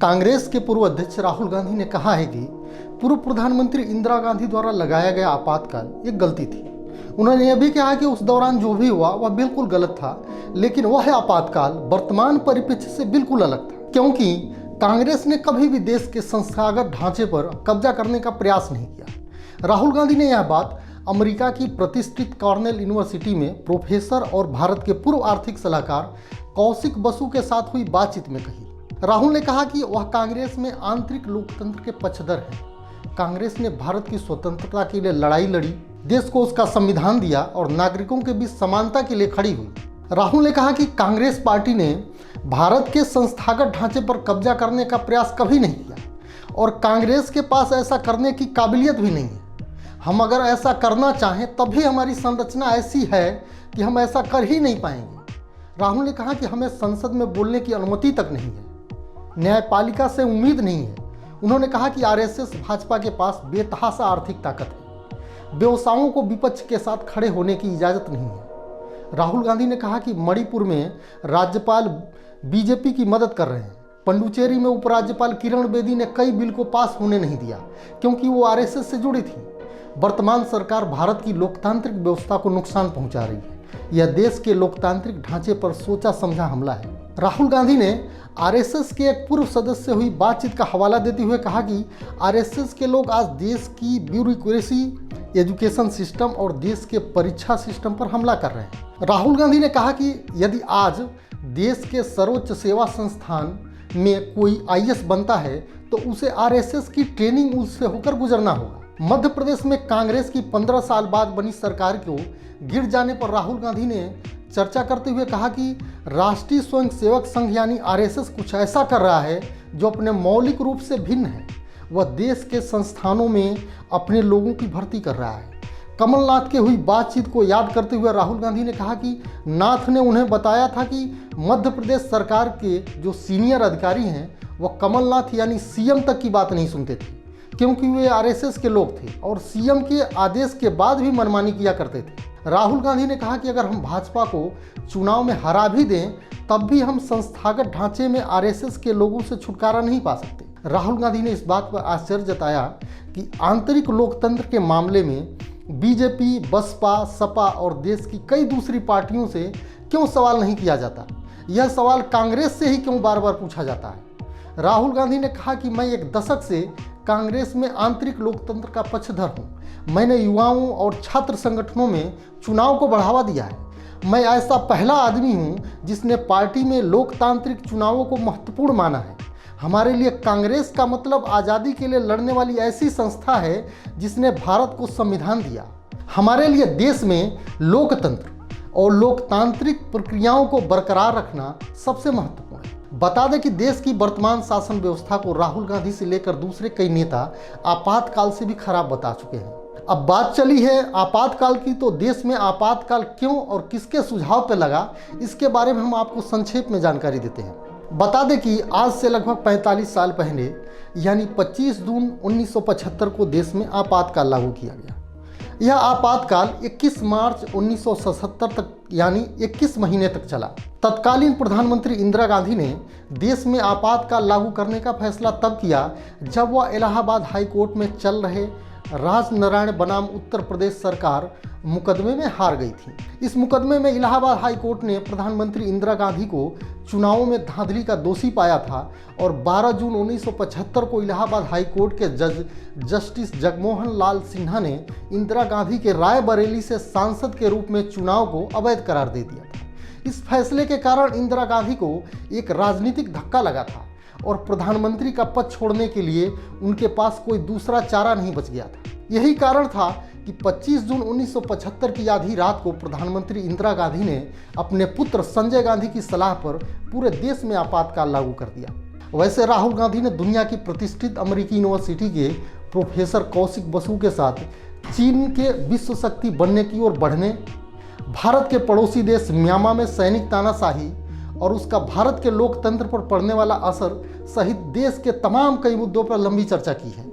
कांग्रेस के पूर्व अध्यक्ष राहुल गांधी ने कहा है कि पूर्व प्रधानमंत्री इंदिरा गांधी द्वारा लगाया गया आपातकाल एक गलती थी। उन्होंने यह भी कहा कि उस दौरान जो भी हुआ वह बिल्कुल गलत था, लेकिन वह आपातकाल वर्तमान परिप्रेक्ष्य से बिल्कुल अलग था, क्योंकि कांग्रेस ने कभी भी देश के संस्थागत ढांचे पर कब्जा करने का प्रयास नहीं किया। राहुल गांधी ने यह बात अमेरिका की प्रतिष्ठित कॉर्नेल यूनिवर्सिटी में प्रोफेसर और भारत के पूर्व आर्थिक सलाहकार कौशिक बसु के साथ हुई बातचीत में कही। राहुल ने कहा कि वह कांग्रेस में आंतरिक लोकतंत्र के पक्षधर हैं। कांग्रेस ने भारत की स्वतंत्रता के लिए लड़ाई लड़ी, देश को उसका संविधान दिया और नागरिकों के बीच समानता के लिए खड़ी हुई। राहुल ने कहा कि कांग्रेस पार्टी ने भारत के संस्थागत ढांचे पर कब्जा करने का प्रयास कभी नहीं किया और कांग्रेस के पास ऐसा करने की काबिलियत भी नहीं है। हम अगर ऐसा करना चाहें तब भी हमारी संरचना ऐसी है कि हम ऐसा कर ही नहीं पाएंगे। राहुल ने कहा कि हमें संसद में बोलने की अनुमति तक नहीं है, न्यायपालिका से उम्मीद नहीं है। उन्होंने कहा कि आरएसएस भाजपा के पास बेतहाशा आर्थिक ताकत है, व्यवसायों को विपक्ष के साथ खड़े होने की इजाज़त नहीं है। राहुल गांधी ने कहा कि मणिपुर में राज्यपाल बीजेपी की मदद कर रहे हैं। पुडुचेरी में उपराज्यपाल किरण बेदी ने कई बिल को पास होने नहीं दिया क्योंकि वो आरएसएस से जुड़ी थी। वर्तमान सरकार भारत की लोकतांत्रिक व्यवस्था को नुकसान पहुंचा रही है। यह देश के लोकतांत्रिक ढांचे पर सोचा समझा हमला है। राहुल गांधी ने आरएसएस के एक पूर्व सदस्य से हुई बातचीत का हवाला देते हुए कहा कि आरएसएस के लोग आज देश की ब्यूरोक्रेसी, एजुकेशन सिस्टम और देश के परीक्षा सिस्टम पर हमला कर रहे हैं। राहुल गांधी ने कहा कि यदि आज देश के सर्वोच्च सेवा संस्थान में कोई आईएएस बनता है तो उसे आरएसएस की ट्रेनिंग उससे होकर गुजरना होगा। मध्य प्रदेश में कांग्रेस की 15 साल बाद बनी सरकार को गिर जाने पर राहुल गांधी ने चर्चा करते हुए कहा कि राष्ट्रीय स्वयंसेवक संघ यानी आरएसएस कुछ ऐसा कर रहा है जो अपने मौलिक रूप से भिन्न है। वह देश के संस्थानों में अपने लोगों की भर्ती कर रहा है। कमलनाथ के हुई बातचीत को याद करते हुए राहुल गांधी ने कहा कि नाथ ने उन्हें बताया था कि मध्य प्रदेश सरकार के जो सीनियर अधिकारी हैं वह कमलनाथ यानी सीएम तक की बात नहीं सुनते थे, क्योंकि वे आरएसएस के लोग थे और सीएम के आदेश के बाद भी मनमानी किया करते थे। राहुल गांधी ने कहा कि अगर हम भाजपा को चुनाव में हरा भी दें तब भी हम संस्थागत ढांचे में आरएसएस के लोगों से छुटकारा नहीं पा सकते। राहुल गांधी ने इस बात पर आश्चर्य जताया कि आंतरिक लोकतंत्र के मामले में बीजेपी, बसपा, सपा और देश की कई दूसरी पार्टियों से क्यों सवाल नहीं किया जाता। यह सवाल कांग्रेस से ही क्यों बार बार पूछा जाता है। राहुल गांधी ने कहा कि मैं एक दशक से कांग्रेस में आंतरिक लोकतंत्र का पक्षधर हूं। मैंने युवाओं और छात्र संगठनों में चुनाव को बढ़ावा दिया है। मैं ऐसा पहला आदमी हूं जिसने पार्टी में लोकतांत्रिक चुनावों को महत्वपूर्ण माना है। हमारे लिए कांग्रेस का मतलब आज़ादी के लिए लड़ने वाली ऐसी संस्था है जिसने भारत को संविधान दिया। हमारे लिए देश में लोकतंत्र और लोकतांत्रिक प्रक्रियाओं को बरकरार रखना सबसे महत्वपूर्ण है। बता दें कि देश की वर्तमान शासन व्यवस्था को राहुल गांधी से लेकर दूसरे कई नेता आपातकाल से भी खराब बता चुके हैं। अब बात चली है आपातकाल की, तो देश में आपातकाल क्यों और किसके सुझाव पर लगा, इसके बारे में हम आपको संक्षेप में जानकारी देते हैं। बता दें कि आज से लगभग 45 साल पहले यानी 25 जून 1975 को देश में आपातकाल लागू किया गया। यह आपातकाल 21 मार्च 1977 तक यानी 21 महीने तक चला। तत्कालीन प्रधानमंत्री इंदिरा गांधी ने देश में आपातकाल लागू करने का फैसला तब किया जब वह इलाहाबाद हाई कोर्ट में चल रहे राजनारायण बनाम उत्तर प्रदेश सरकार मुकदमे में हार गई थी। इस मुकदमे में इलाहाबाद हाई कोर्ट ने प्रधानमंत्री इंदिरा गांधी को चुनावों में धांधली का दोषी पाया था और 12 जून 1975 को इलाहाबाद हाई कोर्ट के जज जस्टिस जगमोहन लाल सिन्हा ने इंदिरा गांधी के रायबरेली से सांसद के रूप में चुनाव को अवैध करार दे दिया था। इस फैसले के कारण इंदिरा गांधी को एक राजनीतिक धक्का लगा था और प्रधानमंत्री का पद छोड़ने के लिए उनके पास कोई दूसरा चारा नहीं बच गया था। यही कारण था कि 25 जून 1975 की आधी रात को प्रधानमंत्री इंदिरा गांधी ने अपने पुत्र संजय गांधी की सलाह पर पूरे देश में आपातकाल लागू कर दिया। वैसे राहुल गांधी ने दुनिया की प्रतिष्ठित अमेरिकी यूनिवर्सिटी के प्रोफेसर कौशिक बसु के साथ चीन के विश्व शक्ति बनने की ओर बढ़ने, भारत के पड़ोसी देश म्यांमार में सैनिक तानाशाही और उसका भारत के लोकतंत्र पर पड़ने वाला असर सहित देश के तमाम कई मुद्दों पर लंबी चर्चा की है।